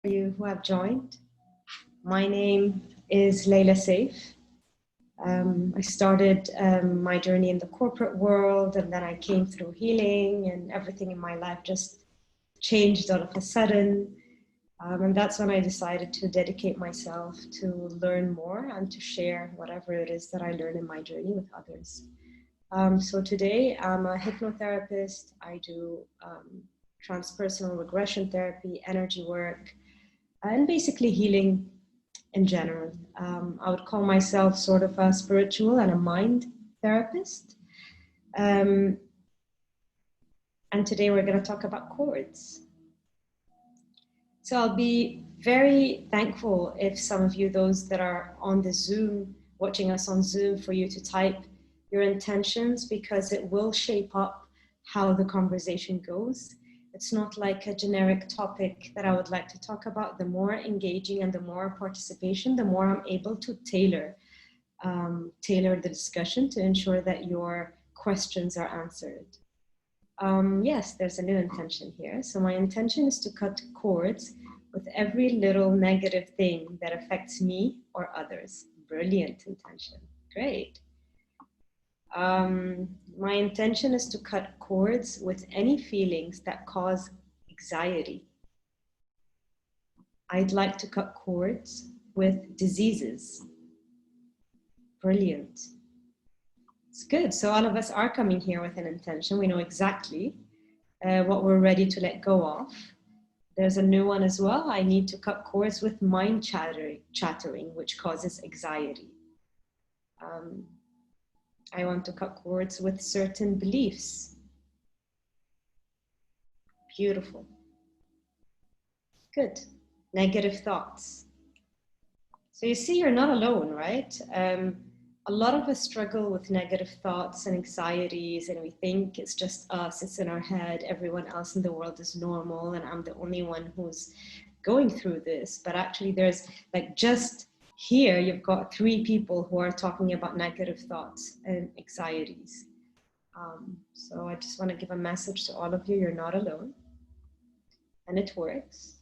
You who have joined. My name is Laila Saif. I started my journey in the corporate world, and then I came through healing, and everything in my life just changed all of a sudden. And that's when I decided to dedicate myself to learn more and to share whatever it is that I learn in my journey with others. So today I'm a hypnotherapist. I do transpersonal regression therapy, energy work, and basically healing in general. I would call myself sort of a spiritual and a mind therapist. And today we're going to talk about chords. So I'll be very thankful if some of you, those that are on the Zoom, watching us on Zoom, for you to type your intentions, because it will shape up how the conversation goes. It's not like a generic topic that I would like to talk about. The more engaging and the more participation, the more I'm able to tailor the discussion to ensure that your questions are answered. Yes, there's a new intention here. So my intention is to cut cords with every little negative thing that affects me or others. Brilliant intention. Great. My intention is to cut cords with any feelings that cause anxiety. I'd like to cut cords with diseases. Brilliant. It's good. So all of us are coming here with an intention. We know exactly what we're ready to let go of. There's a new one as well. I need to cut cords with mind chattering, which causes anxiety. I want to cut cords with certain beliefs. Beautiful. Good. Negative thoughts. So you see, you're not alone, right? A lot of us struggle with negative thoughts and anxieties, and we think it's just us, it's in our head, everyone else in the world is normal, and I'm the only one who's going through this. But actually there's like just here, you've got 3 people who are talking about negative thoughts and anxieties. So I just want to give a message to all of you. You're not alone. And it works.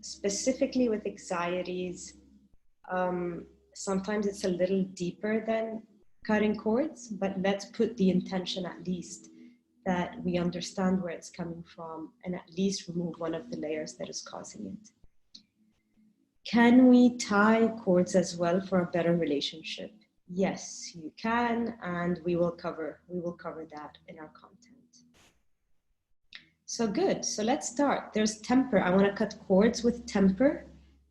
Specifically with anxieties, sometimes it's a little deeper than cutting cords, but let's put the intention at least that we understand where it's coming from and at least remove one of the layers that is causing it. Can we tie cords as well for a better relationship? Yes, you can, and we will cover that in our content. So good. So let's start. There's temper. I want to cut cords with temper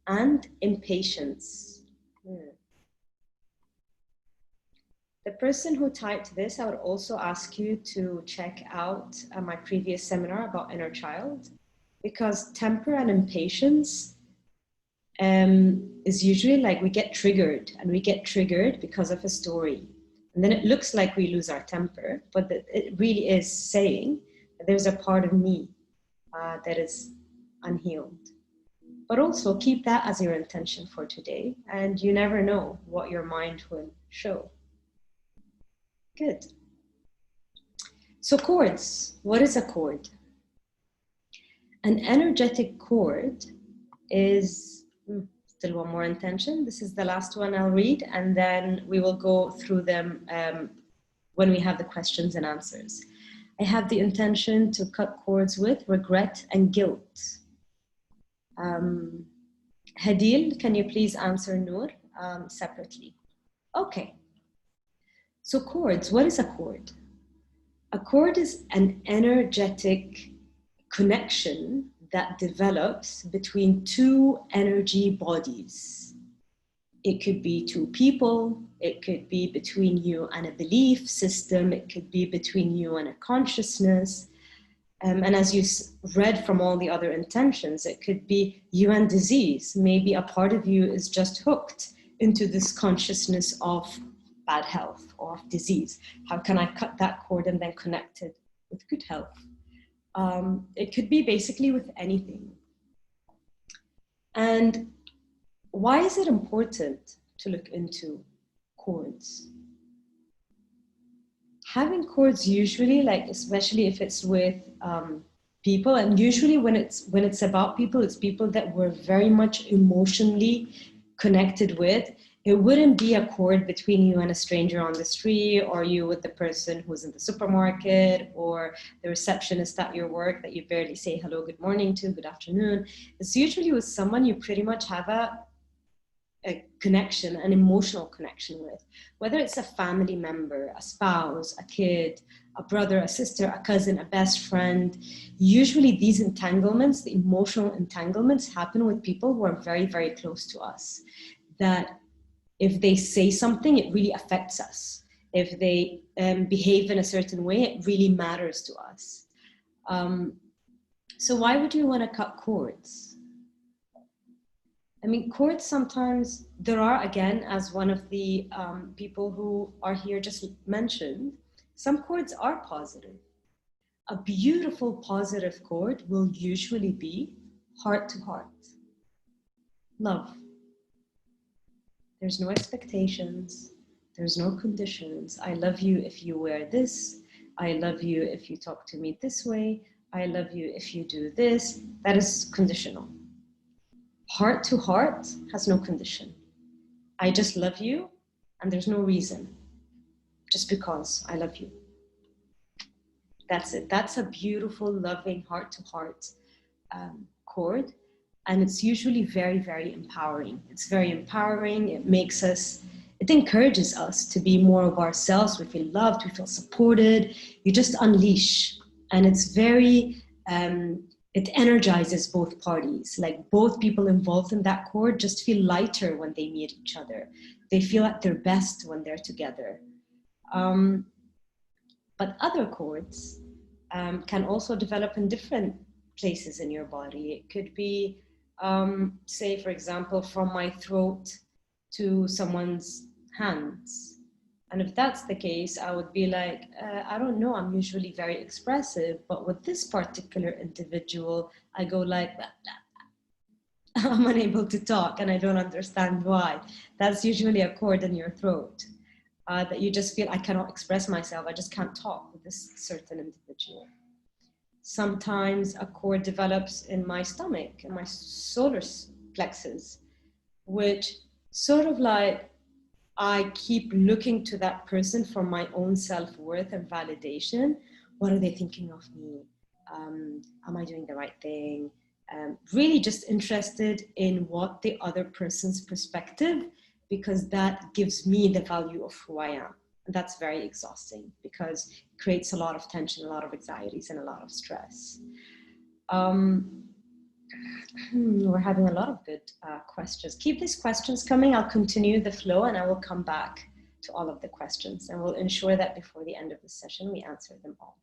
and impatience. The person who typed this, I would also ask you to check out my previous seminar about inner child, because temper and impatience is usually like we get triggered because of a story. And then it looks like we lose our temper, but it really is saying that there's a part of me that is unhealed. But also keep that as your intention for today, and you never know what your mind will show. Good. So chords, what is a chord? An energetic chord is, still one more intention. This is the last one I'll read, and then we will go through them when we have the questions and answers. I have the intention to cut cords with regret and guilt. Hadil, can you please answer Noor separately? Okay. So chords, what is a chord? A chord is an energetic connection that develops between 2 energy bodies. It could be 2 people, it could be between you and a belief system, it could be between you and a consciousness. And as you read from all the other intentions, it could be you and disease. Maybe a part of you is just hooked into this consciousness of bad health or of disease. How can I cut that cord and then connect it with good health? It could be basically with anything. And why is it important to look into chords? Having chords usually, like especially if it's with people, and usually when it's about people, it's people that we're very much emotionally connected with. It wouldn't be a chord between you and a stranger on the street, or you with the person who's in the supermarket, or the receptionist at your work that you barely say hello, good morning to, good afternoon. It's usually with someone you pretty much have a connection, an emotional connection with, whether it's a family member, a spouse, a kid, a brother, a sister, a cousin, a best friend. Usually these entanglements, the emotional entanglements, happen with people who are very, very close to us, that if they say something, it really affects us. If they behave in a certain way, it really matters to us. So why would you want to cut cords? I mean, chords sometimes, there are, again, as one of the people who are here just mentioned, some chords are positive. A beautiful positive chord will usually be heart to heart. Love. There's no expectations. There's no conditions. I love you if you wear this. I love you if you talk to me this way. I love you if you do this. That is conditional. Heart to heart has no condition. I just love you, and there's no reason. Just because I love you. That's it. That's a beautiful, loving heart to heart chord. And it's usually very, very empowering. It's very empowering. It makes us, it encourages us to be more of ourselves. We feel loved, we feel supported. You just unleash. And it's very, it energizes both parties. Like both people involved in that chord just feel lighter when they meet each other. They feel at their best when they're together. But other chords can also develop in different places in your body. It could be, say, for example, from my throat to someone's hands. And if that's the case, I would be like, I don't know, I'm usually very expressive, but with this particular individual, I go like, I'm unable to talk and I don't understand why. That's usually a chord in your throat that you just feel, I cannot express myself, I just can't talk with this certain individual. Sometimes a chord develops in my stomach, in my solar plexus, which sort of like, I keep looking to that person for my own self-worth and validation. What are they thinking of me? Am I doing the right thing? Really just interested in what the other person's perspective, because that gives me the value of who I am. And that's very exhausting because it creates a lot of tension, a lot of anxieties, and a lot of stress. We're having a lot of good questions. Keep these questions coming. I'll continue the flow and I will come back to all of the questions, and we'll ensure that before the end of the session, we answer them all.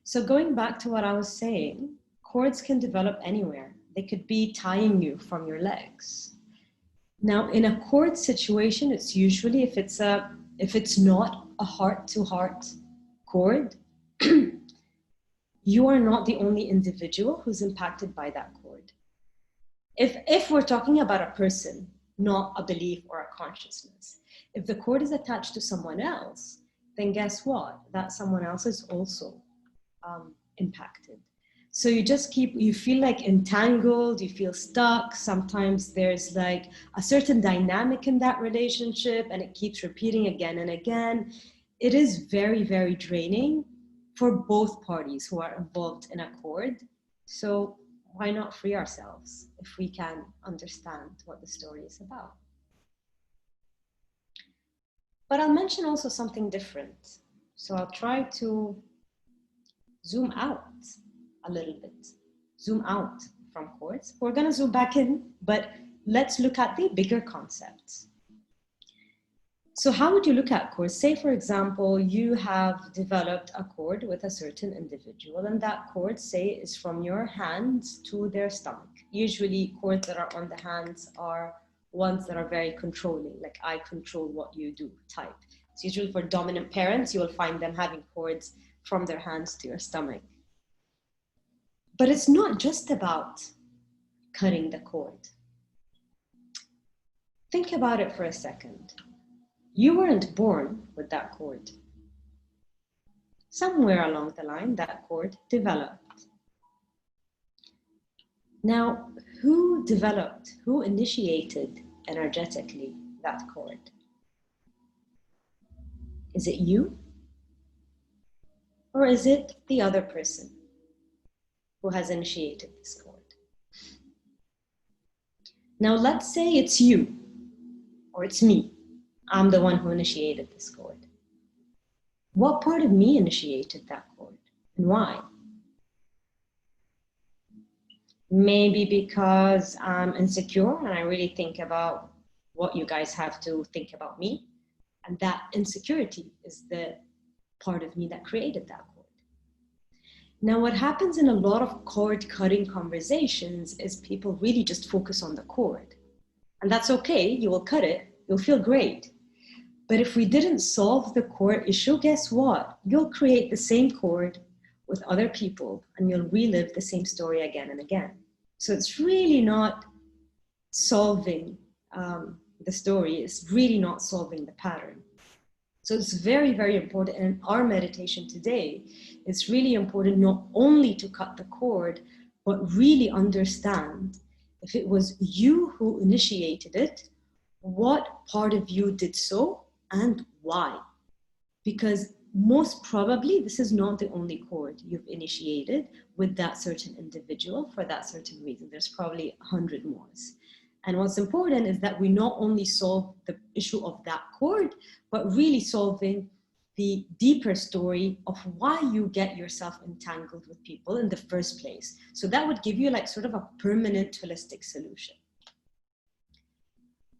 So going back to what I was saying, chords can develop anywhere. They could be tying you from your legs. Now, in a chord situation, it's usually, if it's not a heart-to-heart chord, you are not the only individual who's impacted by that chord. If we're talking about a person, not a belief or a consciousness, if the chord is attached to someone else, then guess what? That someone else is also impacted. So you feel like entangled, you feel stuck. Sometimes there's like a certain dynamic in that relationship and it keeps repeating again and again. It is very, very draining for both parties who are involved in a chord. So why not free ourselves if we can understand what the story is about? But I'll mention also something different. So I'll try to zoom out a little bit, zoom out from chords. We're going to zoom back in, but let's look at the bigger concepts. So how would you look at chords? Say, for example, you have developed a chord with a certain individual, and that chord, say, is from your hands to their stomach. Usually chords that are on the hands are ones that are very controlling, like I control what you do type. It's usually for dominant parents, you will find them having chords from their hands to your stomach. But it's not just about cutting the cord. Think about it for a second. You weren't born with that cord. Somewhere along the line, that cord developed. Now, who developed, who initiated energetically that cord? Is it you? Or is it the other person who has initiated this cord? Now, let's say it's you, or it's me. I'm the one who initiated this cord. What part of me initiated that cord, and why? Maybe because I'm insecure and I really think about what you guys have to think about me. And that insecurity is the part of me that created that cord. Now, what happens in a lot of cord cutting conversations is people really just focus on the cord. And that's okay, you will cut it, you'll feel great. But if we didn't solve the core issue, guess what? You'll create the same cord with other people and you'll relive the same story again and again. So it's really not solving the story, it's really not solving the pattern. So it's very, very important. And in our meditation today, it's really important not only to cut the cord, but really understand if it was you who initiated it, what part of you did so and why. Because most probably this is not the only cord you've initiated with that certain individual for that certain reason. There's probably 100 more. And what's important is that we not only solve the issue of that cord, but really solving the deeper story of why you get yourself entangled with people in the first place. So that would give you like sort of a permanent holistic solution.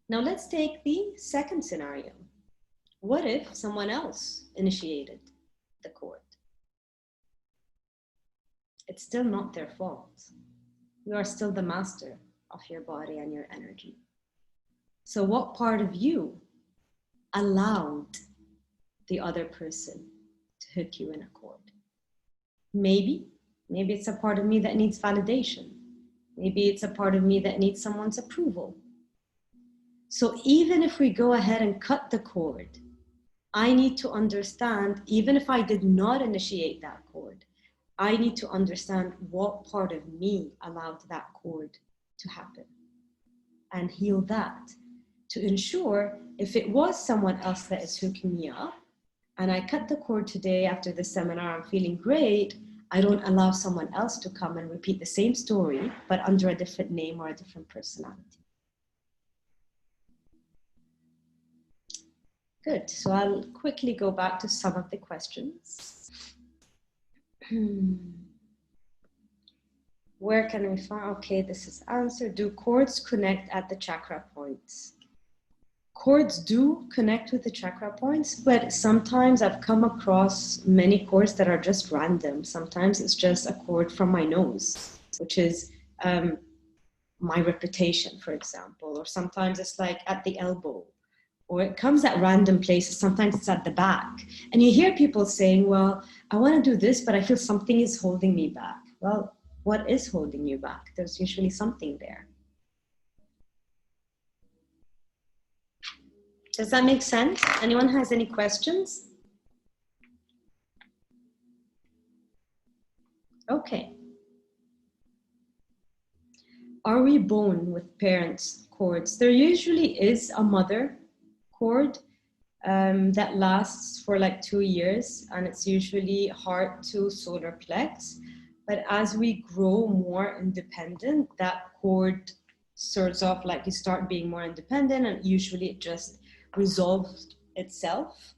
Now let's take the second scenario. What if someone else initiated the cord? It's still not their fault. You are still the master of your body and your energy. So what part of you allowed the other person to hook you in a cord? Maybe it's a part of me that needs validation. Maybe it's a part of me that needs someone's approval. So even if we go ahead and cut the cord, I need to understand, even if I did not initiate that cord, I need to understand what part of me allowed that cord to happen and heal that to ensure if it was someone else that is hooking me up and I cut the cord today after the seminar, I'm feeling great, I don't allow someone else to come and repeat the same story, but under a different name or a different personality. Good, so I'll quickly go back to some of the questions. Where can we find, okay, this is answered. Do cords connect at the chakra points? Cords do connect with the chakra points, but sometimes I've come across many cords that are just random. Sometimes it's just a cord from my nose, which is my reputation, for example, or sometimes it's like at the elbow, or it comes at random places. Sometimes it's at the back. And you hear people saying, well, I want to do this, but I feel something is holding me back. Well, what is holding you back? There's usually something there. Does that make sense? Anyone has any questions? Okay. Are we born with parents' cords? There usually is a mother cord that lasts for like 2 years, and it's usually heart to solar plex. But as we grow more independent, that cord sorts of like you start being more independent, and usually it just resolves itself.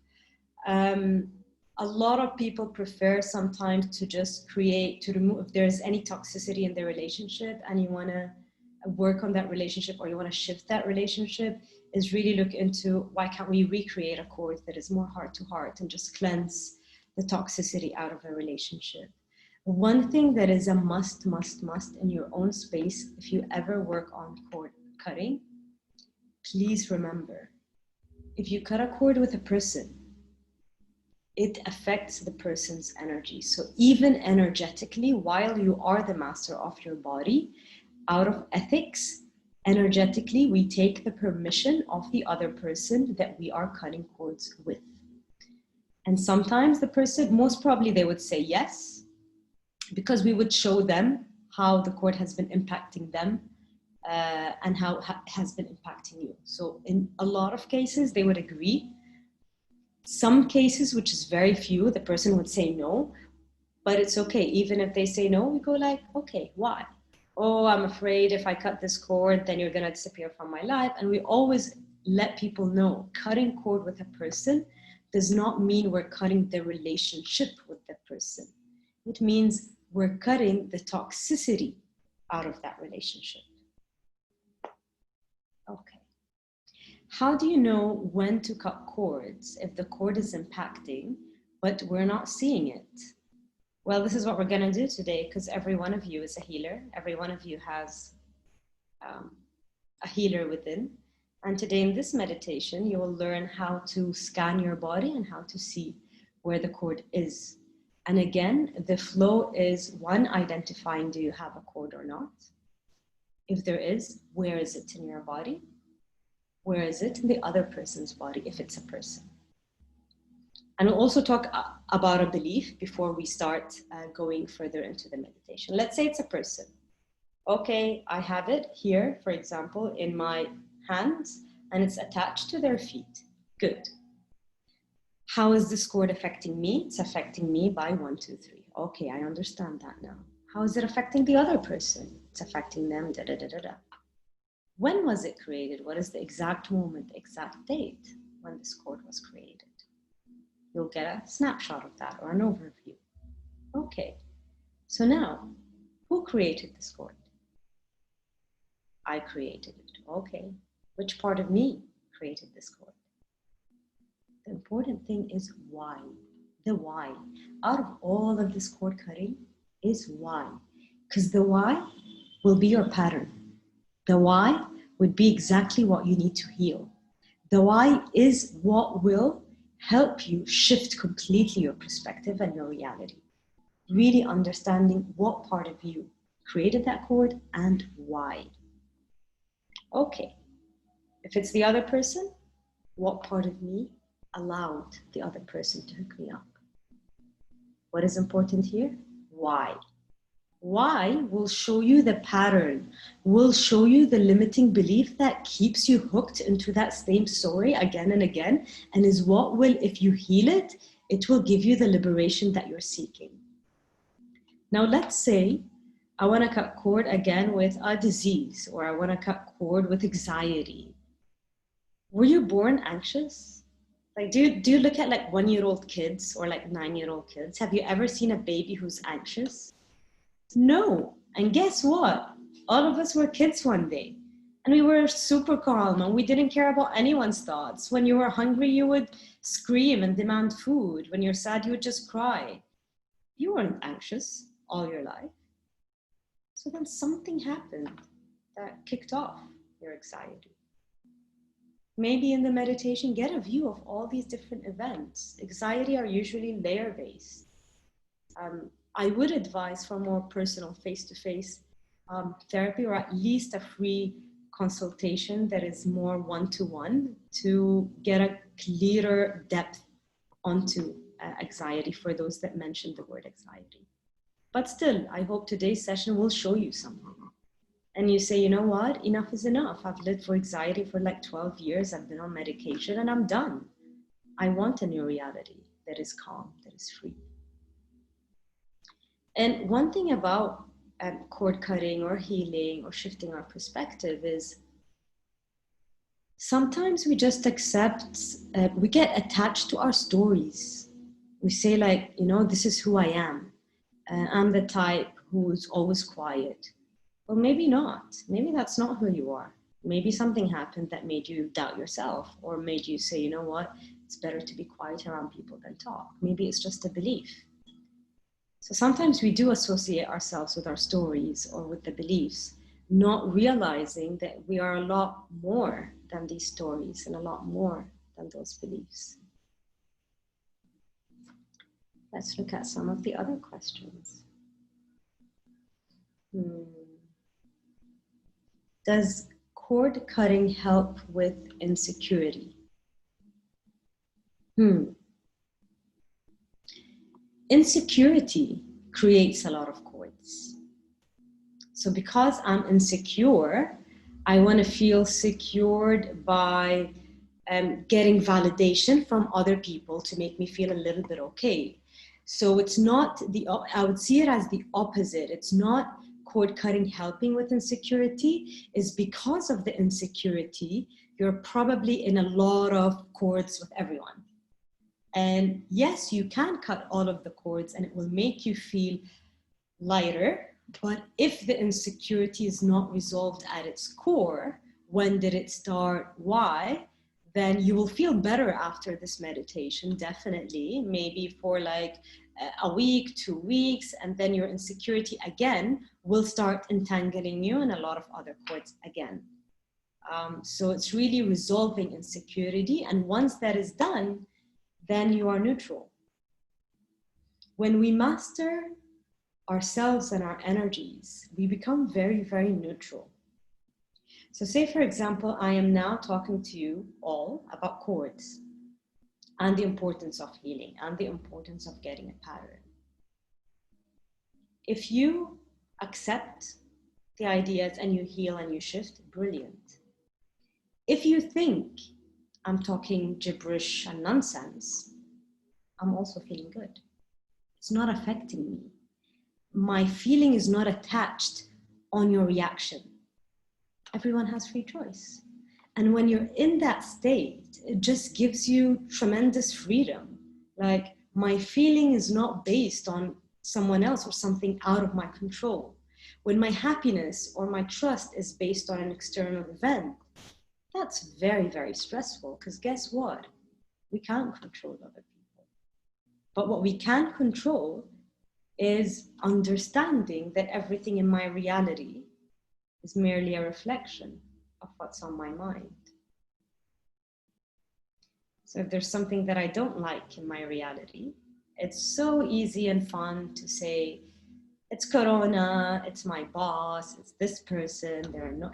A lot of people prefer sometimes to just remove, if there's any toxicity in the relationship and you want to work on that relationship or you want to shift that relationship, is really look into why can't we recreate a cord that is more heart to heart and just cleanse the toxicity out of a relationship. One thing that is a must in your own space, if you ever work on cord cutting, please remember, if you cut a cord with a person, it affects the person's energy. So even energetically, while you are the master of your body, out of ethics, energetically, we take the permission of the other person that we are cutting cords with. And sometimes the person, most probably they would say yes, because we would show them how the cord has been impacting them and how it has been impacting you. So in a lot of cases, they would agree. Some cases, which is very few, the person would say no, but it's okay. Even if they say no, we go like, okay, why? Oh, I'm afraid if I cut this cord, then you're going to disappear from my life. And we always let people know cutting cord with a person does not mean we're cutting the relationship with the person. It means we're cutting the toxicity out of that relationship. Okay. How do you know when to cut cords if the cord is impacting, but we're not seeing it? Well, this is what we're going to do today, because every one of you is a healer. Every one of you has a healer within. And today in this meditation, you will learn how to scan your body and how to see where the cord is. And again, the flow is one, identifying, do you have a cord or not? If there is, where is it in your body? Where is it in the other person's body, if it's a person? And we'll also talk about a belief before we start going further into the meditation. Let's say it's a person. Okay, I have it here, for example, in my hands, and it's attached to their feet. Good. How is this cord affecting me? It's affecting me by 1, 2, 3. Okay, I understand that now. How is it affecting the other person? It's affecting them, da, da, da, da, da. When was it created? What is the exact moment, the exact date when this cord was created? You'll get a snapshot of that or an overview. Okay, so now, who created this cord? I created it. Okay, which part of me created this cord? The important thing is why. The why. Out of all of this cord cutting is why. Because the why will be your pattern. The why would be exactly what you need to heal. The why is what will help you shift completely your perspective and your reality. Really understanding what part of you created that cord and why. Okay, if it's the other person, what part of me allowed the other person to hook me up? What is important here? Why? Why will show you the pattern, will show you the limiting belief that keeps you hooked into that same story again and again, and is what will, if you heal it, it will give you the liberation that you're seeking. Now, let's say I want to cut cord again with a disease, or I want to cut cord with anxiety. Were you born anxious? Like, do you look at like 1-year-old kids or like 9-year-old kids? Have you ever seen a baby who's anxious? No. And guess what? All of us were kids one day. And we were super calm and we didn't care about anyone's thoughts. When you were hungry, you would scream and demand food. When you're sad, you would just cry. You weren't anxious all your life. So then something happened that kicked off your anxiety. Maybe in the meditation, get a view of all these different events. Anxiety are usually layer-based. I would advise for more personal face-to-face therapy, or at least a free consultation that is more one-to-one, to get a clearer depth onto anxiety for those that mentioned the word anxiety. But still, I hope today's session will show you something. And you say, you know what, enough is enough. I've lived for anxiety for like 12 years. I've been on medication and I'm done. I want a new reality that is calm, that is free. And one thing about cord cutting or healing or shifting our perspective is sometimes we just accept, we get attached to our stories. We say like, you know, this is who I am. I'm the type who's always quiet. Well, maybe not. Maybe that's not who you are. Maybe something happened that made you doubt yourself, or made you say, you know what, it's better to be quiet around people than talk. Maybe it's just a belief. So sometimes we do associate ourselves with our stories or with the beliefs, not realizing that we are a lot more than these stories and a lot more than those beliefs. Let's look at some of the other questions. Does cord cutting help with insecurity? Insecurity creates a lot of cords. So because I'm insecure, I want to feel secured by getting validation from other people to make me feel a little bit okay. So it's not I would see it as the opposite. It's not cord cutting helping with insecurity. Is because of the insecurity, you're probably in a lot of cords with everyone. And yes, you can cut all of the cords and it will make you feel lighter. But if the insecurity is not resolved at its core, when did it start? Why? Then you will feel better after this meditation, definitely, maybe for like a week, 2 weeks, and then your insecurity again will start entangling you in a lot of other cords again. So it's really resolving insecurity. And once that is done, then you are neutral. When we master ourselves and our energies, we become very, very neutral. So say, for example, I am now talking to you all about cords and the importance of healing and the importance of getting a pattern. If you accept the ideas and you heal and you shift, brilliant. If you think I'm talking gibberish and nonsense, I'm also feeling good. It's not affecting me. My feeling is not attached on your reaction. Everyone has free choice. And when you're in that state, it just gives you tremendous freedom. Like, my feeling is not based on someone else or something out of my control. When my happiness or my trust is based on an external event, that's very, very stressful, because guess what? We can't control other people. But what we can control is understanding that everything in my reality is merely a reflection of what's on my mind. So if there's something that I don't like in my reality, it's so easy and fun to say, it's Corona, it's my boss, it's this person,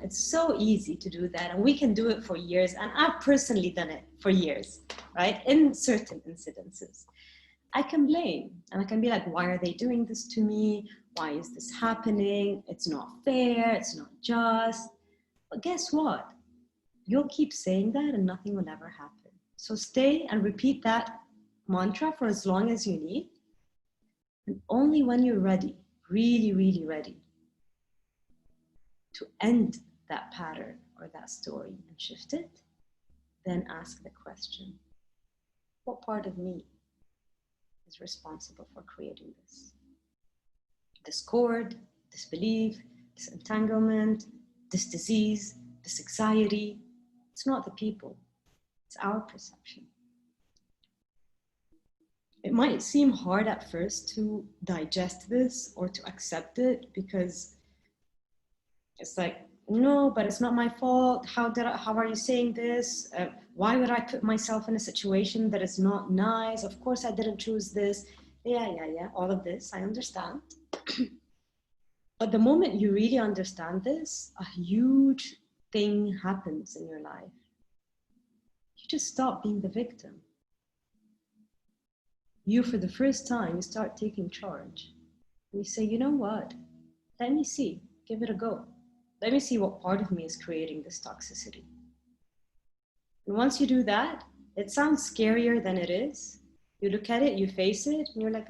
it's so easy to do that. And we can do it for years. And I've personally done it for years, right? In certain incidences. I can blame and I can be like, why are they doing this to me? Why is this happening? It's not fair, it's not just. But guess what? You'll keep saying that and nothing will ever happen. So stay and repeat that mantra for as long as you need. And only when you're ready, really, really ready to end that pattern or that story and shift it, then ask the question, what part of me is responsible for creating this? This cord, this belief, this entanglement, this disease, this anxiety. It's not the people, it's our perception. It might seem hard at first to digest this or to accept it, because it's like, no, but it's not my fault. How are you saying this? Why would I put myself in a situation that is not nice? Of course I didn't choose this. Yeah, all of this, I understand. But the moment you really understand this, a huge thing happens in your life. You just stop being the victim. You, for the first time, you start taking charge. And you say, you know what? Let me see, give it a go. Let me see what part of me is creating this toxicity. And once you do that, it sounds scarier than it is. You look at it, you face it, and you're like,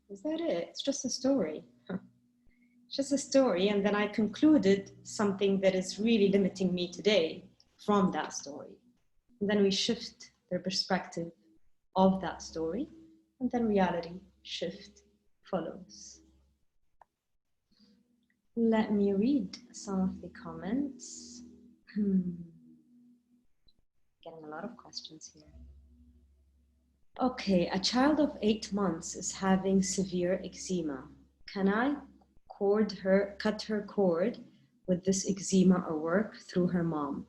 is that it? It's just a story. It's just a story. And then I concluded something that is really limiting me today from that story. And then we shift the perspective of that story, and then reality shift follows. Let me read some of the comments. Getting a lot of questions here. Okay, a child of 8 months is having severe eczema. Can I cut her cord with this eczema or work through her mom?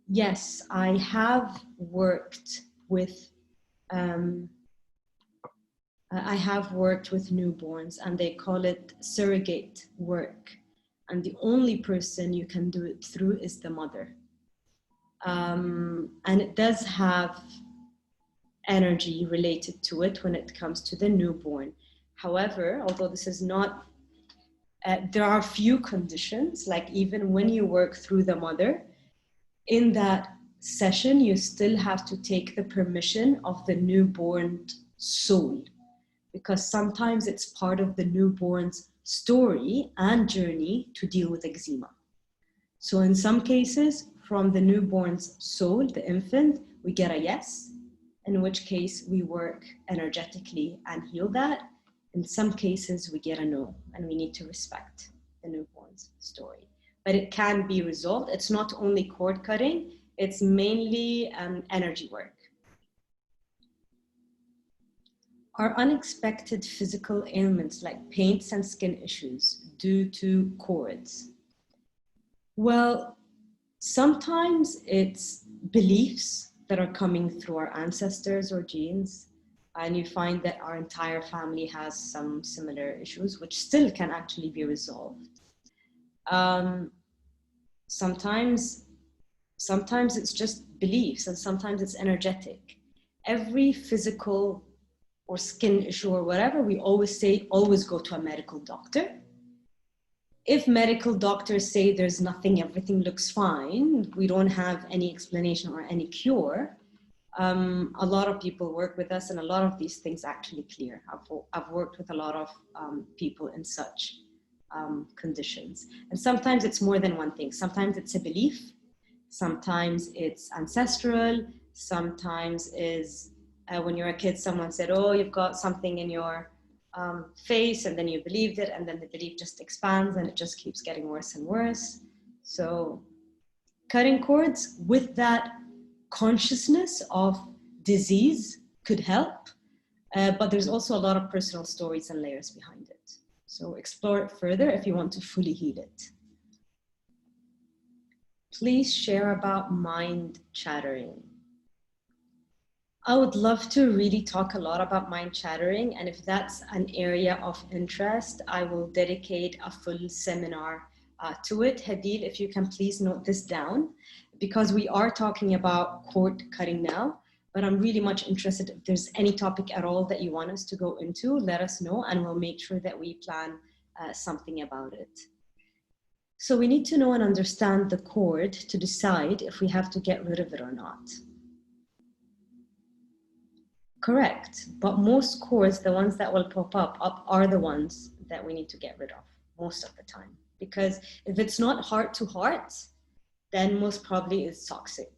Yes, I have worked with newborns, and they call it surrogate work. And the only person you can do it through is the mother. And it does have energy related to it when it comes to the newborn. However, although this is not There are few conditions, like even when you work through the mother, in that session, you still have to take the permission of the newborn soul, because sometimes it's part of the newborn's story and journey to deal with eczema. So in some cases, from the newborn's soul, the infant, we get a yes, in which case we work energetically and heal that. In some cases, we get a no, and we need to respect the newborn's story. But it can be resolved. It's not only cord cutting, it's mainly energy work. Are unexpected physical ailments like pains and skin issues due to cords? Well, sometimes it's beliefs that are coming through our ancestors or genes, and you find that our entire family has some similar issues, which still can actually be resolved. Sometimes it's just beliefs, and sometimes it's energetic. Every physical or skin issue or whatever, we always say, always go to a medical doctor. If medical doctors say there's nothing, everything looks fine, we don't have any explanation or any cure, a lot of people work with us, and a lot of these things actually clear. I've worked with a lot of people in such conditions. And sometimes it's more than one thing. Sometimes it's a belief, sometimes it's ancestral, sometimes is when you're a kid, someone said, oh, you've got something in your face, and then you believed it, and then the belief just expands and it just keeps getting worse and worse. So cutting cords with that consciousness of disease could help, but there's also a lot of personal stories and layers behind it. So explore it further if you want to fully heal it. Please share about mind chattering. I would love to really talk a lot about mind chattering, and if that's an area of interest, I will dedicate a full seminar to it. Hadil, if you can please note this down, because we are talking about cord cutting now, but I'm really much interested. If there's any topic at all that you want us to go into, let us know, and we'll make sure that we plan something about it. So we need to know and understand the cord to decide if we have to get rid of it or not. Correct, but most cords, the ones that will pop up are the ones that we need to get rid of most of the time. Because if it's not heart to heart, then most probably it's toxic.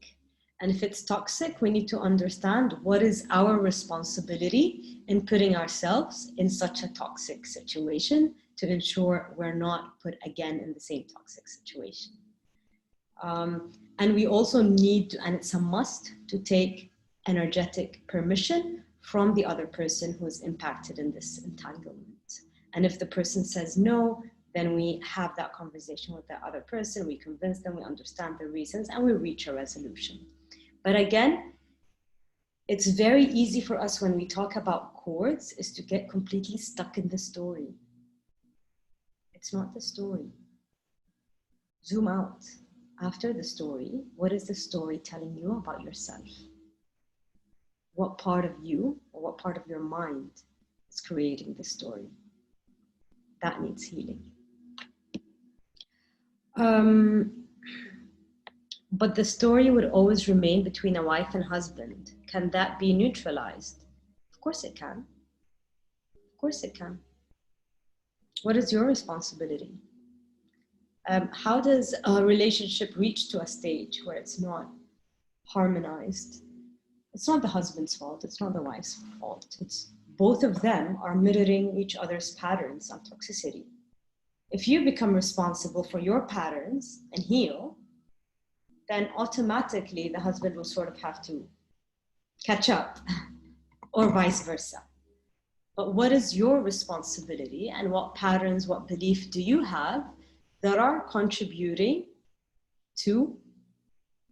And if it's toxic, we need to understand what is our responsibility in putting ourselves in such a toxic situation to ensure we're not put again in the same toxic situation. And we also need to, and it's a must, to take energetic permission from the other person who is impacted in this entanglement. And if the person says no, then we have that conversation with the other person, we convince them, we understand the reasons, and we reach a resolution. But again, it's very easy for us when we talk about cords is to get completely stuck in the story. It's not the story. Zoom out. After the story, what is the story telling you about yourself? What part of you or what part of your mind is creating the story? That needs healing. But the story would always remain between a wife and husband. Can that be neutralized? Of course it can. Of course it can. What is your responsibility? How does a relationship reach to a stage where it's not harmonized? It's not the husband's fault, it's not the wife's fault. It's both of them are mirroring each other's patterns of toxicity. If you become responsible for your patterns and heal, then automatically the husband will sort of have to catch up, or vice versa. But what is your responsibility, and what patterns, what belief do you have that are contributing to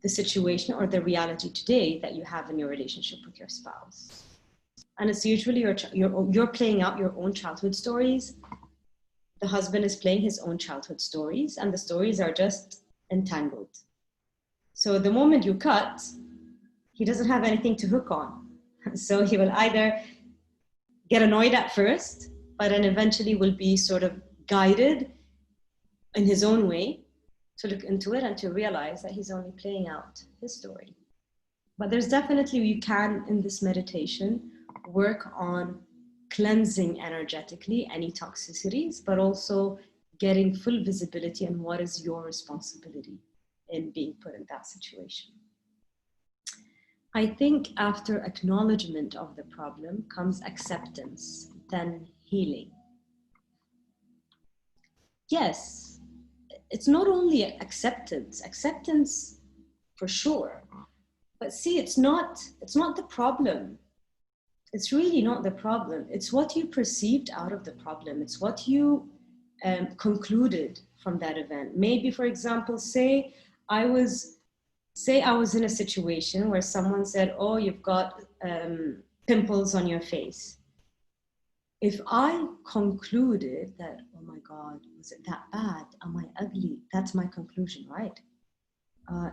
the situation or the reality today that you have in your relationship with your spouse? And it's usually you're playing out your own childhood stories. The husband is playing his own childhood stories, and the stories are just entangled. So the moment you cut, he doesn't have anything to hook on. So he will either get annoyed at first, but then eventually will be sort of guided in his own way, to look into it and to realize that he's only playing out his story. But there's definitely, you can, in this meditation, work on cleansing energetically any toxicities, but also getting full visibility on what is your responsibility in being put in that situation. I think after acknowledgement of the problem comes acceptance, then healing. Yes, it's not only acceptance for sure, but see, it's not the problem. It's really not the problem. It's what you perceived out of the problem. It's what you concluded from that event. Maybe, for example, say I was in a situation where someone said, oh, you've got pimples on your face. If I concluded that, oh my God, was it that bad? Am I ugly? That's my conclusion, right?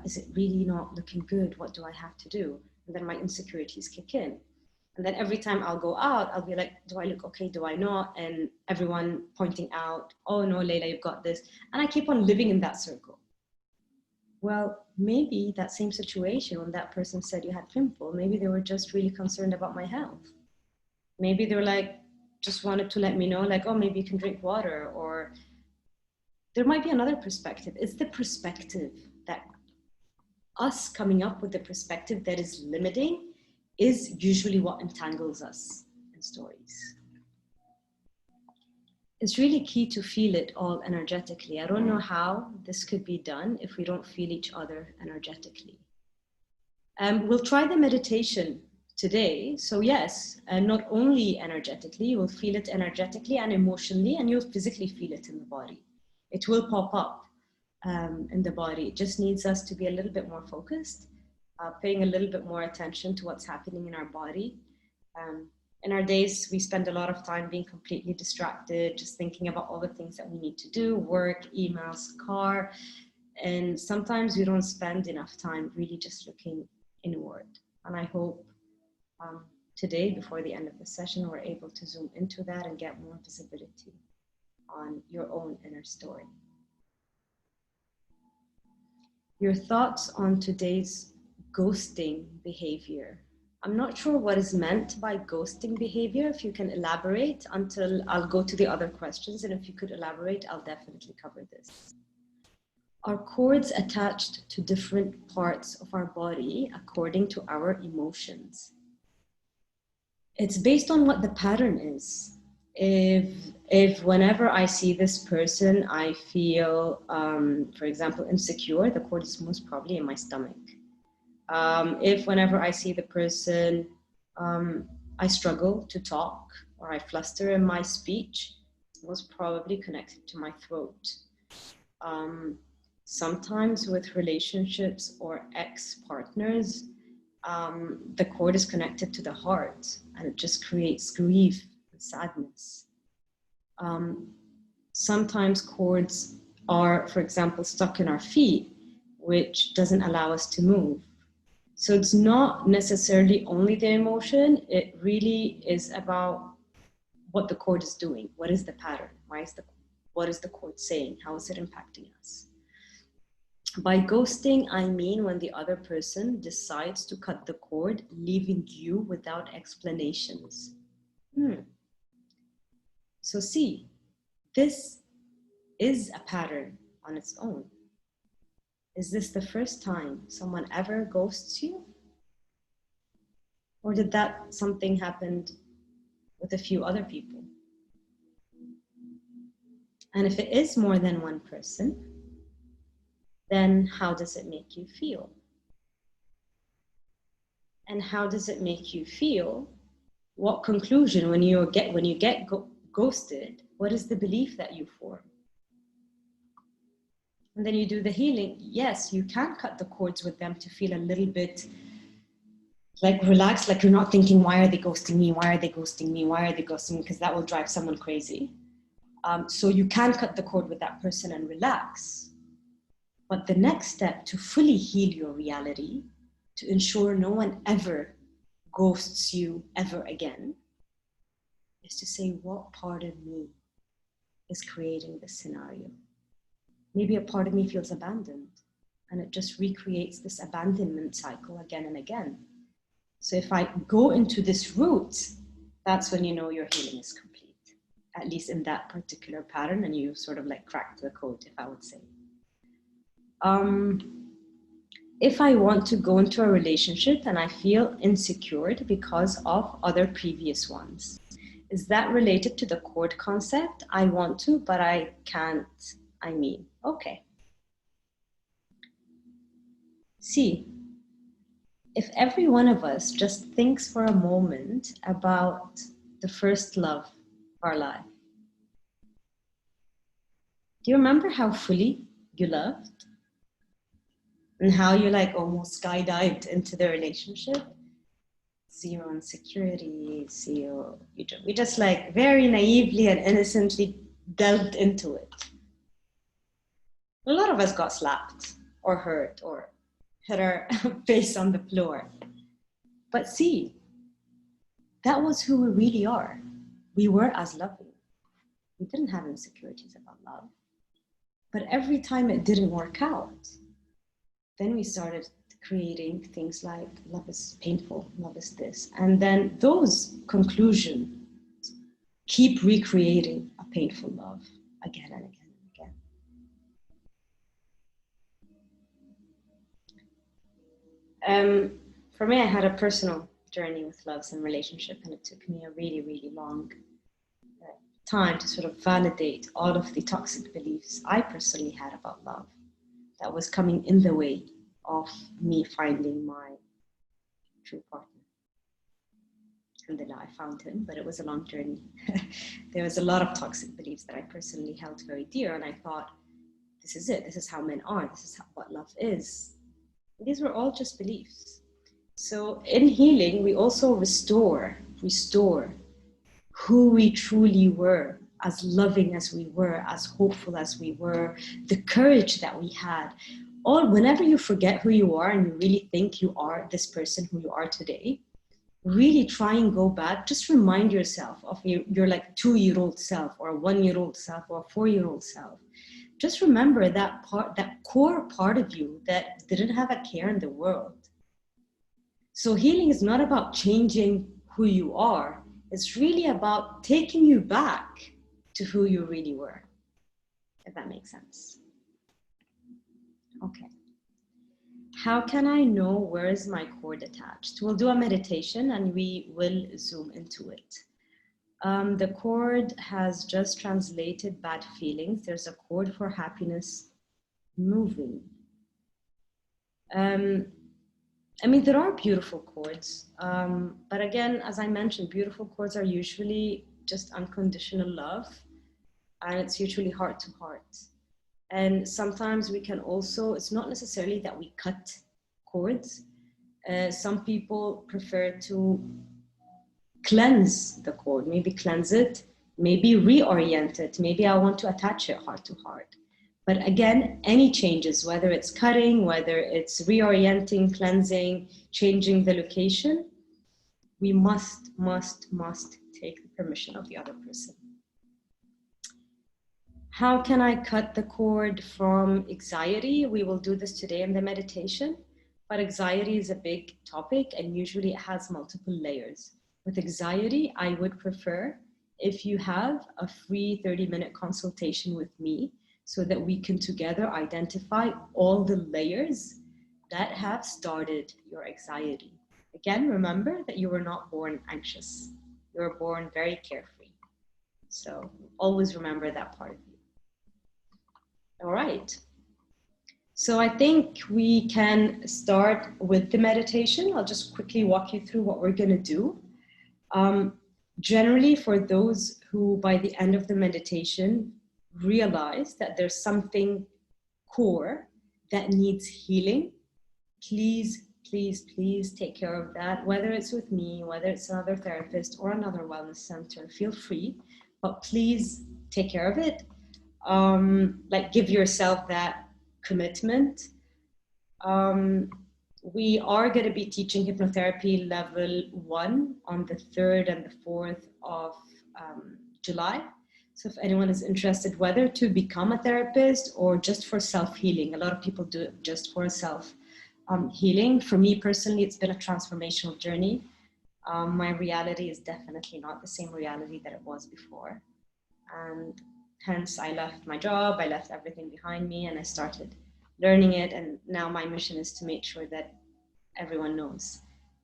Is it really not looking good? What do I have to do? And then my insecurities kick in. And then every time I'll go out, I'll be like, do I look okay? Do I not? And everyone pointing out, oh no, Laila, you've got this. And I keep on living in that circle. Well, maybe that same situation when that person said you had pimple, maybe they were just really concerned about my health. Maybe they were like, just wanted to let me know, like, oh, maybe you can drink water, or there might be another perspective. It's the perspective that us coming up with the perspective that is limiting is usually what entangles us in stories. It's really key to feel it all energetically. I don't know how this could be done if we don't feel each other energetically. We'll try the meditation today. So yes, not only energetically, you will feel it energetically and emotionally, and you'll physically feel it in the body. It will pop up in the body. It just needs us to be a little bit more focused, paying a little bit more attention to what's happening in our body. In our days, we spend a lot of time being completely distracted, just thinking about all the things that we need to do, work, emails, car. And sometimes we don't spend enough time really just looking inward. And I hope today, before the end of the session, we're able to zoom into that and get more visibility on your own inner story. Your thoughts on today's ghosting behavior. I'm not sure what is meant by ghosting behavior. If you can elaborate until I'll go to the other questions. And if you could elaborate, I'll definitely cover this. Are cords attached to different parts of our body according to our emotions? It's based on what the pattern is. If whenever I see this person, I feel, for example, insecure, the cord is most probably in my stomach. If whenever I see the person, I struggle to talk or I fluster in my speech, it's most probably connected to my throat. Sometimes with relationships or ex-partners, the cord is connected to the heart and it just creates grief and sadness. Sometimes cords are, for example, stuck in our feet, which doesn't allow us to move. So it's not necessarily only the emotion, it really is about what the cord is doing. What is the pattern? What is the cord saying? How is it impacting us? By ghosting, I mean when the other person decides to cut the cord, leaving you without explanations. So see, this is a pattern on its own. Is this the first time someone ever ghosts you? Or did that something happened with a few other people? And if it is more than one person, then how does it make you feel? And how does it make you feel? What conclusion when you get ghosted, what is the belief that you form? And then you do the healing. Yes, you can cut the cords with them to feel a little bit like relaxed, like you're not thinking, why are they ghosting me? Why are they ghosting me? Why are they ghosting me? Because that will drive someone crazy. So you can cut the cord with that person and relax. But the next step to fully heal your reality, to ensure no one ever ghosts you ever again, is to say, what part of me is creating this scenario? maybe a part of me feels abandoned, and it just recreates this abandonment cycle again and again. So if I go into this route, that's when you know your healing is complete, at least in that particular pattern, and you sort of like cracked the code, if I would say. If I want to go into a relationship and I feel insecure because of other previous ones, is that related to the chord concept? I want to, but I can't. Okay. See, if every one of us just thinks for a moment about the first love of our life, do you remember how fully you loved? And how you like almost skydived into the relationship? Zero insecurities, zero, we just like very naively and innocently delved into it. A lot of us got slapped or hurt or hit our face on the floor. But see, that was who we really are. We were as loving. We didn't have insecurities about love. But every time it didn't work out, then we started creating things like love is painful, love is this. And then those conclusions keep recreating a painful love again and again and again. For me, I had a personal journey with loves and relationship, and it took me a really, really long time to sort of validate all of the toxic beliefs I personally had about love that was coming in the way of me finding my true partner. And then I found him, but it was a long journey. There was a lot of toxic beliefs that I personally held very dear, and I thought, this is it. This is how men are. This is what love is. These were all just beliefs. So in healing, we also restore who we truly were, as loving as we were, as hopeful as we were, the courage that we had. Whenever you forget who you are and you really think you are this person who you are today, really try and go back. Just remind yourself of your like 2-year-old self or a 1-year-old self or a 4-year-old self. Just remember that part, that core part of you that didn't have a care in the world. So healing is not about changing who you are. It's really about taking you back to who you really were, if that makes sense. Okay. How can I know where is my chord attached? We'll do a meditation and we will zoom into it. The chord has just translated bad feelings. There's a chord for happiness moving. There are beautiful chords, but again, as I mentioned, beautiful chords are usually just unconditional love, and it's usually heart to heart. And sometimes we can also, it's not necessarily that we cut chords. Some people prefer to cleanse the chord, maybe cleanse it, maybe reorient it, maybe I want to attach it heart to heart. But again, any changes, whether it's cutting, whether it's reorienting, cleansing, changing the location, we must take the permission of the other person. How can I cut the cord from anxiety? We will do this today in the meditation, but anxiety is a big topic and usually it has multiple layers. With anxiety, I would prefer if you have a free 30-minute consultation with me, so that we can together identify all the layers that have started your anxiety. Again, remember that you were not born anxious. You were born very carefree. So always remember that part of you. All right. So I think we can start with the meditation. I'll just quickly walk you through what we're going to do. Generally, for those who by the end of the meditation realize that there's something core that needs healing, please take care of that, whether it's with me, whether it's another therapist or another wellness center, feel free, but please take care of it. Like give yourself that commitment. We are going to be teaching hypnotherapy level 1 on the 3rd and the 4th of July. So if anyone is interested, whether to become a therapist or just for self-healing, a lot of people do it just for self-healing. For me personally, it's been a transformational journey. My reality is definitely not the same reality that it was before. And hence I left my job, I left everything behind me, and I started learning it. And now my mission is to make sure that everyone knows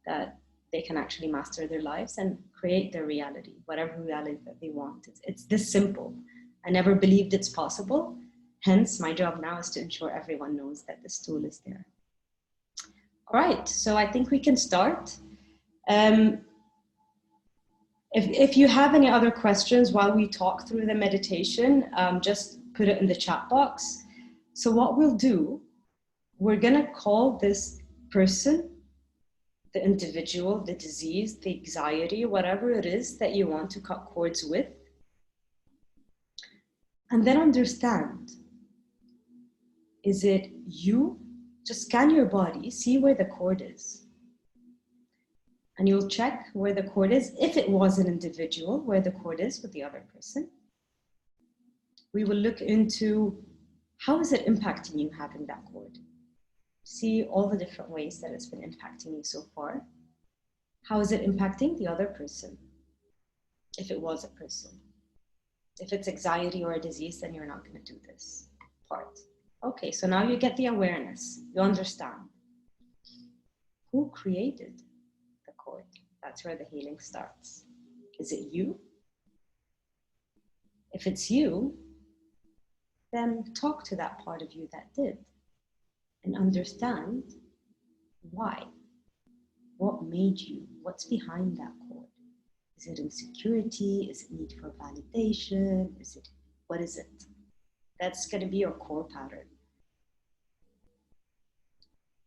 that they can actually master their lives and create their reality, whatever reality that they want. It's this simple. I never believed it's possible. Hence, my job now is to ensure everyone knows that this tool is there. All right, so I think we can start. If you have any other questions while we talk through the meditation, just put it in the chat box. So what we'll do, we're gonna call this person, the individual, the disease, the anxiety, whatever it is that you want to cut cords with. And then understand, is it you? Just scan your body, see where the cord is. And you'll check where the cord is. If it was an individual, where the cord is with the other person. We will look into how is it impacting you having that cord? See all the different ways that it's been impacting you so far. How is it impacting the other person? If it was a person. If it's anxiety or a disease, then you're not going to do this part. Okay, so now you get the awareness. You understand. Who created the cord? That's where the healing starts. Is it you? If it's you, then talk to that part of you that did and understand why. What made you? What's behind that cord? Is it insecurity? Is it need for validation? What is it? That's going to be your core pattern.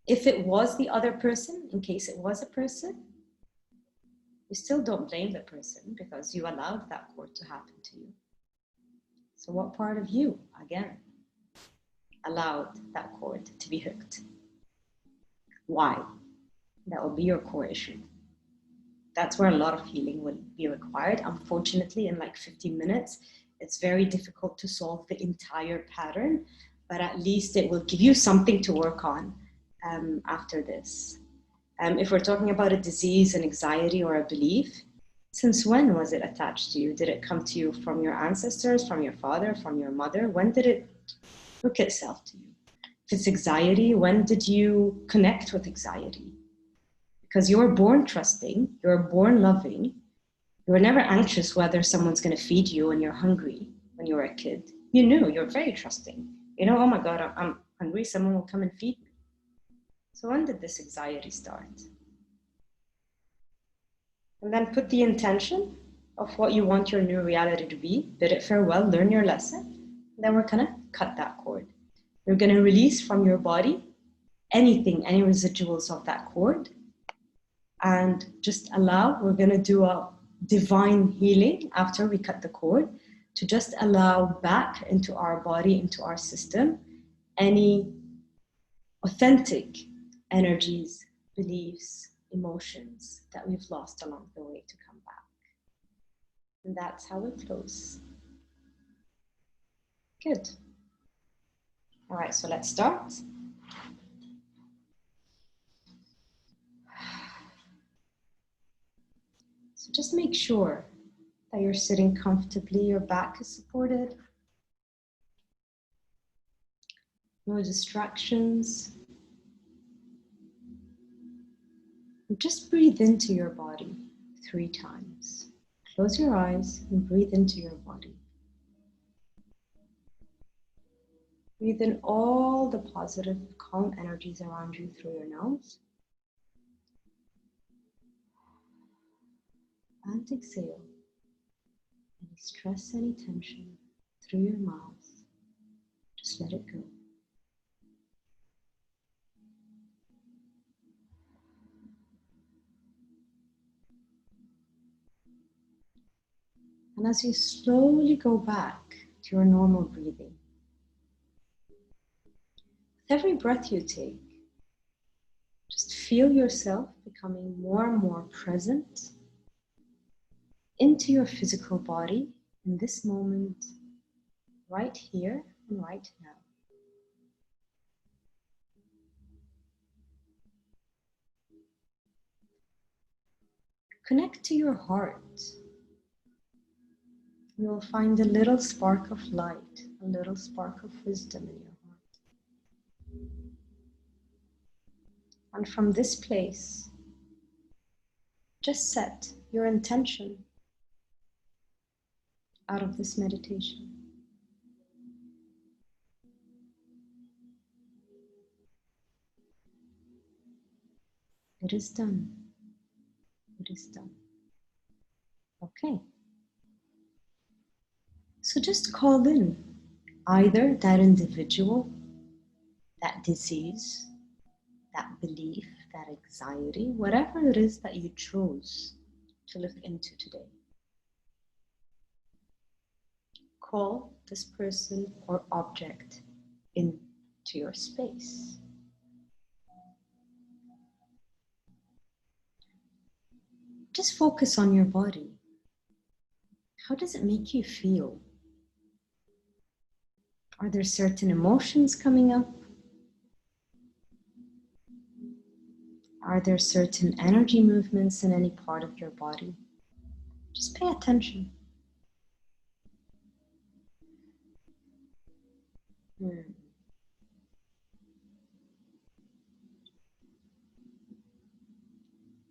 If it was the other person, in case it was a person, you still don't blame the person because you allowed that cord to happen to you. So what part of you, again, allowed that cord to be hooked? Why? That will be your core issue. That's where a lot of healing will be required. Unfortunately, in like 15 minutes, it's very difficult to solve the entire pattern, but at least it will give you something to work on after this. If we're talking about a disease, an anxiety, or a belief, since when was it attached to you? Did it come to you from your ancestors, from your father, from your mother? When did it hook itself to you? If it's anxiety, when did you connect with anxiety? Because you were born trusting, you were born loving. You were never anxious whether someone's going to feed you when you're hungry when you were a kid. You knew, you're very trusting. You know, oh my God, I'm hungry, someone will come and feed me. So when did this anxiety start? And then put the intention of what you want your new reality to be. Bid it farewell, learn your lesson. And then we're going to cut that cord. You're going to release from your body anything, any residuals of that cord. And just allow, we're going to do a divine healing after we cut the cord to just allow back into our body, into our system, any authentic energies, beliefs, emotions that we've lost along the way to come back. And that's how it flows. Good. All right, so let's start. So just make sure that you're sitting comfortably, your back is supported. No distractions. And just breathe into your body 3 times. Close your eyes and breathe into your body. Breathe in all the positive, calm energies around you through your nose. And exhale any stress, any tension through your mouth. Just let it go. And as you slowly go back to your normal breathing, with every breath you take, just feel yourself becoming more and more present into your physical body, in this moment, right here and right now. Connect to your heart. You'll find a little spark of light, a little spark of wisdom in your heart. And from this place, just set your intention out of this meditation. It is done. It is done. Okay. So just call in either that individual, that disease, that belief, that anxiety, whatever it is that you chose to look into today. Call this person or object into your space. Just focus on your body. How does it make you feel? Are there certain emotions coming up? Are there certain energy movements in any part of your body? Just pay attention.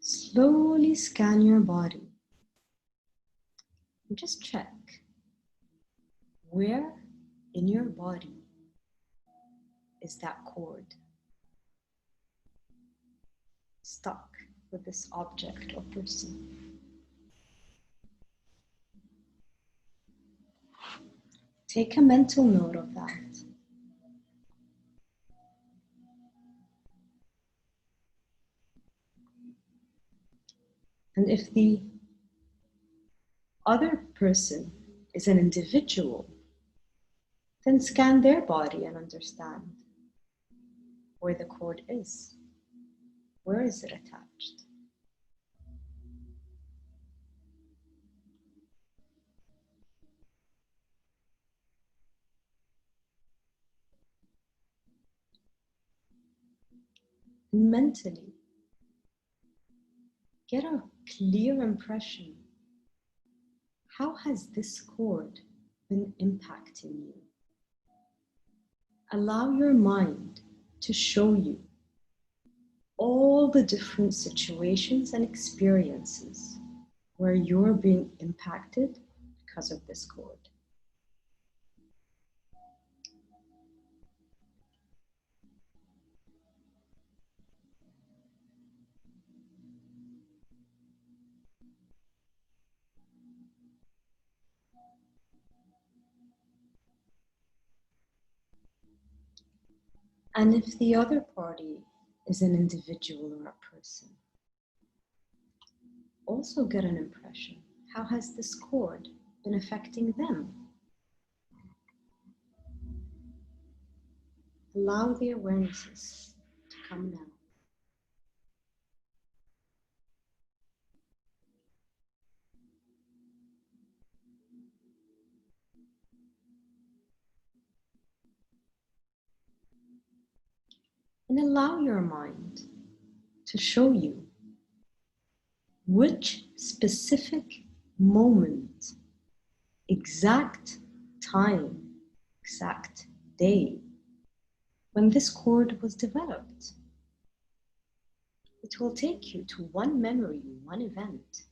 Slowly scan your body and just check where in your body is that cord stuck with this object or person. Take a mental note of that. And if the other person is an individual, then scan their body and understand where the cord is. Where is it attached? And mentally, get a clear impression. How has this cord been impacting you? Allow your mind to show you all the different situations and experiences where you're being impacted because of this cord. And if the other party is an individual or a person, also get an impression. How has this cord been affecting them? Allow the awarenesses to come now. And allow your mind to show you which specific moment, exact time, exact day when this cord was developed. It will take you to one memory, one event.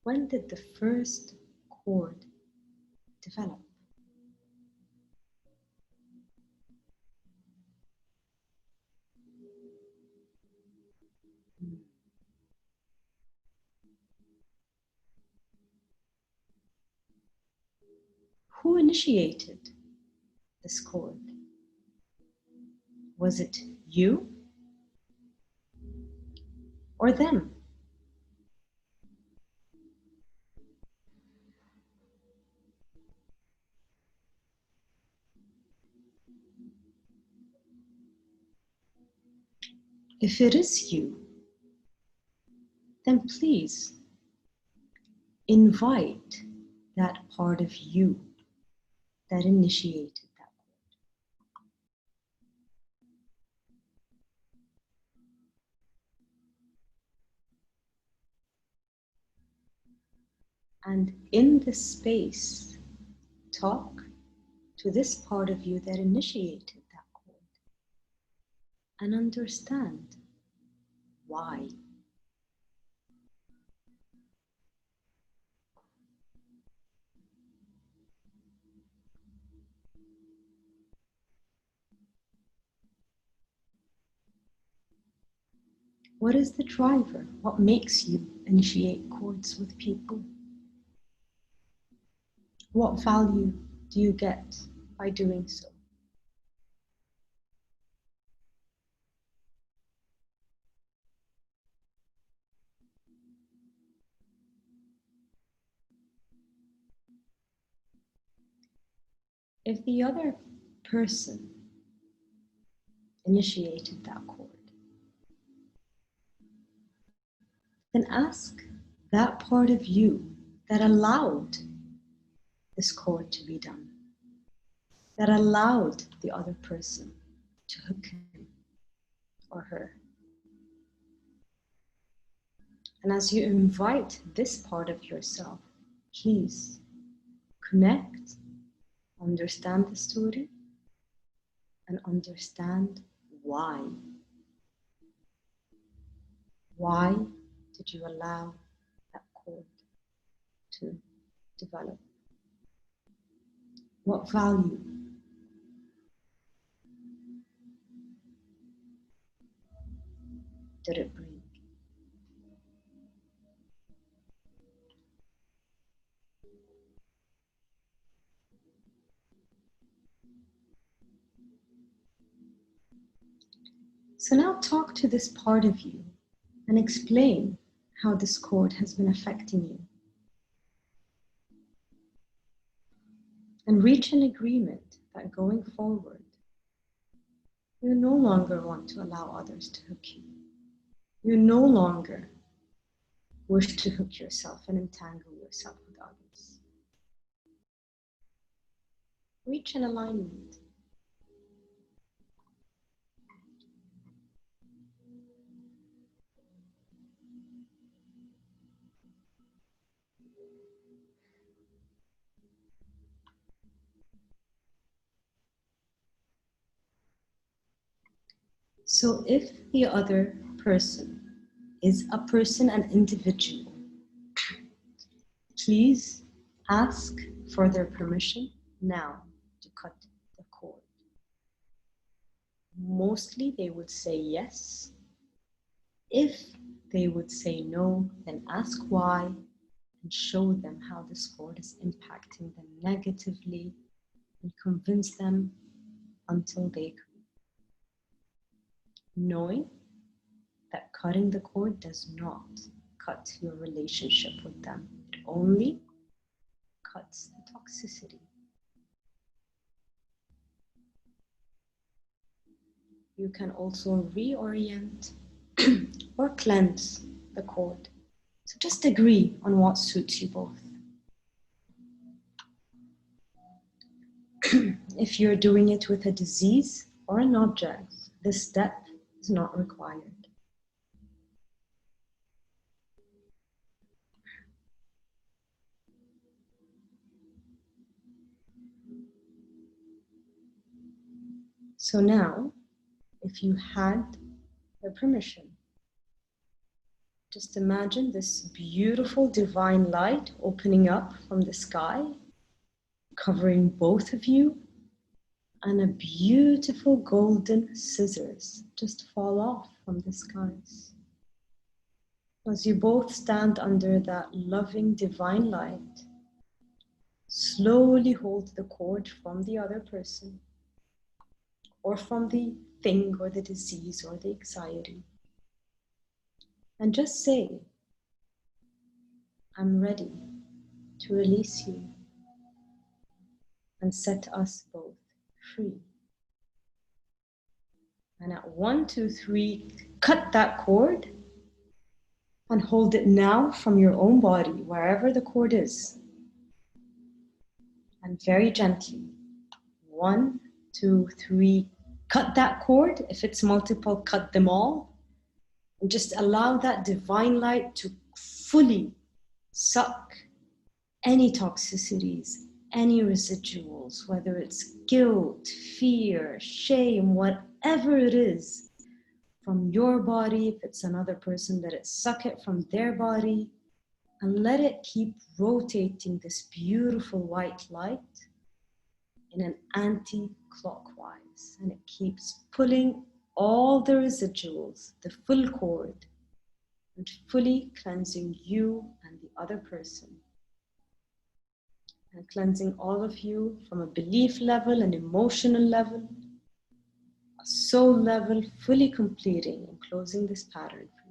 When did the first cord develop? Who initiated this cord? Was it you or them? If it is you, then please invite that part of you that initiated that cord. And in this space, talk to this part of you that initiated that cord and understand why. What is the driver? What makes you initiate cords with people? What value do you get by doing so? If the other person initiated that cord, then ask that part of you that allowed this cord to be done, that allowed the other person to hook him or her. And as you invite this part of yourself, please connect, understand the story, and understand why. Why did you allow that cord to develop? What value did it bring? So now talk to this part of you and explain how this cord has been affecting you. And reach an agreement that going forward, you no longer want to allow others to hook you. You no longer wish to hook yourself and entangle yourself with others. Reach an alignment. So if the other person is a person, an individual, please ask for their permission now to cut the cord. Mostly they would say yes. If they would say no, then ask why and show them how this cord is impacting them negatively and convince them until they agree. Knowing that cutting the cord does not cut your relationship with them. It only cuts the toxicity. You can also reorient or cleanse the cord. So just agree on what suits you both. If you're doing it with a disease or an object, this step is not required. So now, if you had the permission, just imagine this beautiful divine light opening up from the sky, covering both of you, and a beautiful golden scissors just fall off from the skies. As you both stand under that loving divine light, slowly hold the cord from the other person, or from the thing or the disease or the anxiety, and just say, I'm ready to release you and set us both free. And at 1, 2, 3, cut that cord And hold it now from your own body, wherever the cord is. And very gently, 1, 2, 3, cut that cord. If it's multiple, cut them all. And just allow that divine light to fully suck any toxicities, any residuals, whether it's guilt, fear, shame, whatever it is, from your body. If it's another person, let it suck it from their body, and let it keep rotating this beautiful white light in an anti-clockwise. And it keeps pulling all the residuals, the full cord, and fully cleansing you and the other person. And cleansing all of you from a belief level, an emotional level, a soul level, fully completing and closing this pattern for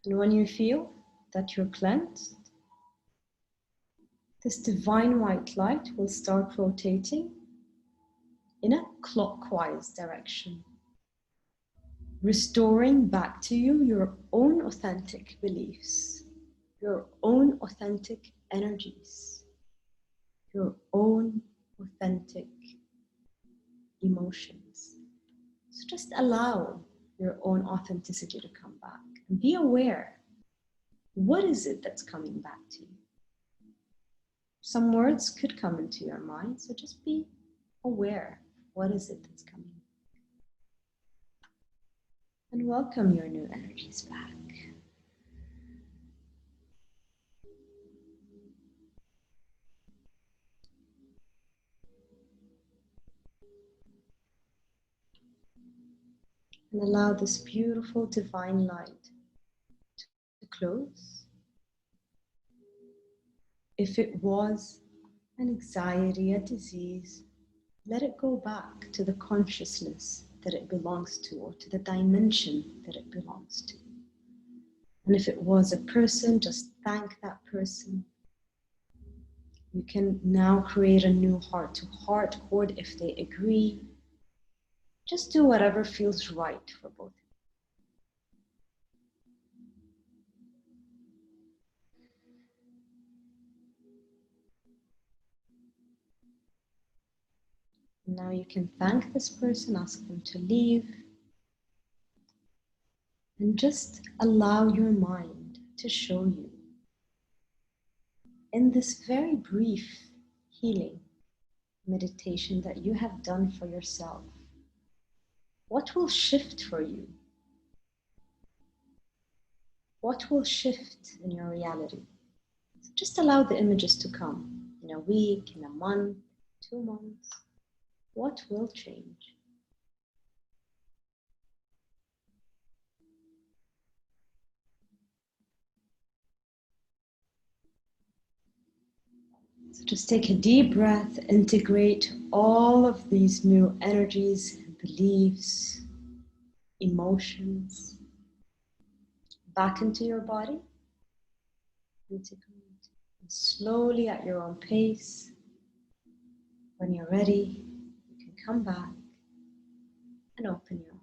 you. And when you feel that you're cleansed, this divine white light will start rotating in a clockwise direction, restoring back to you your own authentic beliefs, your own authentic energies, your own authentic emotions. So just allow your own authenticity to come back and be aware. What is it that's coming back to you? Some words could come into your mind, so just be aware. What is it that's coming? And welcome your new energies back. And allow this beautiful divine light to close. If it was an anxiety, a disease, let it go back to the consciousness that it belongs to, or to the dimension that it belongs to. And if it was a person, just thank that person. You can now create a new heart-to-heart cord if they agree. Just do whatever feels right for both. Now you can thank this person, ask them to leave, and just allow your mind to show you, in this very brief healing meditation that you have done for yourself, what will shift for you? What will shift in your reality? So just allow the images to come in a week, in a month, 2 months. What will change? So just take a deep breath, integrate all of these new energies, beliefs, emotions back into your body. Integrate. And slowly at your own pace, when you're ready, you can come back and open your eyes.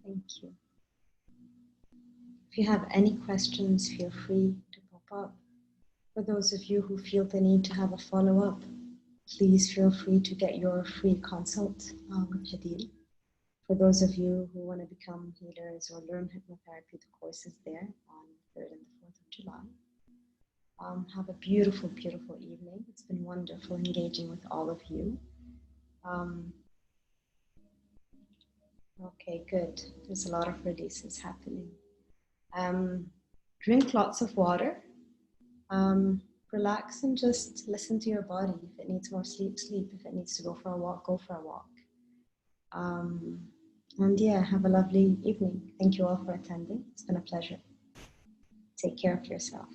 Thank you. If you have any questions, feel free to pop up. For those of you who feel the need to have a follow-up, please feel free to get your free consult with Hadil. For those of you who want to become healers or learn hypnotherapy, the course is there on the 3rd and the 4th of July. Have a beautiful, beautiful evening. It's been wonderful engaging with all of you. Okay, good. There's a lot of releases happening. Drink lots of water. Relax and just listen to your body. If it needs more sleep, sleep. If it needs to go for a walk, go for a walk. And yeah, have a lovely evening. Thank you all for attending. It's been a pleasure. Take care of yourself.